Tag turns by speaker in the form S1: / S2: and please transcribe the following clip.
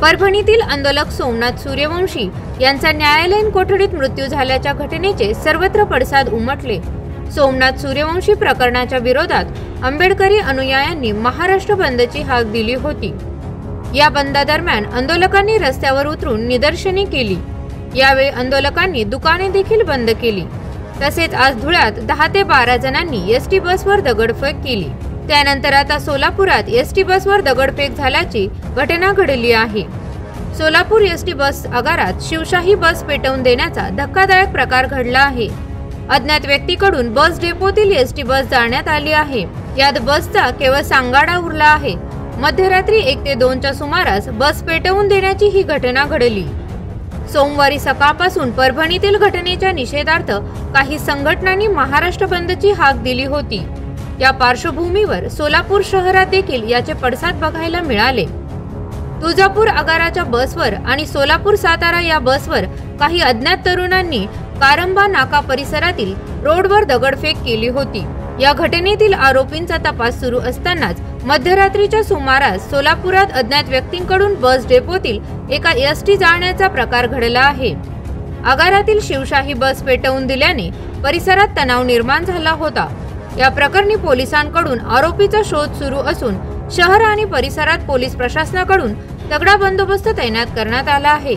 S1: परभणीतील आंदोलक सोमनाथ सूर्यवंशी यांचा न्यायालयीन कोठडीत मृत्यू झाल्याच्या घटनेचे सर्वत्र पडसाद उमटले। सोमनाथ सूर्यवंशी प्रकरणाच्या विरोधात आंबेडकरी अनुयायांनी महाराष्ट्र बंदची हाक दिली होती। या बंदादरम्यान आंदोलकांनी रस्त्यावर उतरून निदर्शने केली। यावेळी आंदोलकांनी दुकाने देखील बंद केली। तसेच आज धुळ्यात 10 ते 12 जणांनी एसटी बसवर दगडफेक केली। त्यानंतर आता सोलापुरात एसटी बसवर दगडफेक झाल्याची घटना घडली आहे। सोलापूर एसटी बस आगारात शिवशाही बस पेटवून देण्याचा धक्कादायक प्रकार घडला आहे। अज्ञात व्यक्तीकडून बस डेपोतील एसटी बस जाळण्यात आली आहे। यात बसचा केवळ सांगाडा उरला आहे। मध्यरात्री 1 ते 2 च्या सुमारास बस पेटवून देण्याची ही घटना घडली। सोमवारी सकाळपासून परभणीतील घटनेच्या निषेधार्थ काही संघटनांनी महाराष्ट्र बंदची हाक दिली होती। या पार्श्वभूमीवर सोलापूर शहरात देखील याचे पडसाद बघायला मिळाले। तुळजापूर आगाराच्या बसवर आणि सोलापूर सातारा या बसवर काही अज्ञात तरुणांनी कारंबा नाका परिसरातील रोडवर दगडफेक केली होती। या घटनेतील आरोपींचा तपास सुरू असतानाच मध्यरात्रीच्या सुमारास सोलापुरात अज्ञात व्यक्तींकडून बस डेपोतील एका एसटी जाळण्याचा प्रकार घडला आहे। आगारातील शिवशाही बस पेटवून दिल्याने परिसरात तणाव निर्माण झाला होता। या प्रकरणी पोलिसांकडून आरोपीचा शोध सुरू असून शहर आणि परिसरात पोलीस प्रशासनाकडून तगडा बंदोबस्त तैनात करण्यात आला आहे।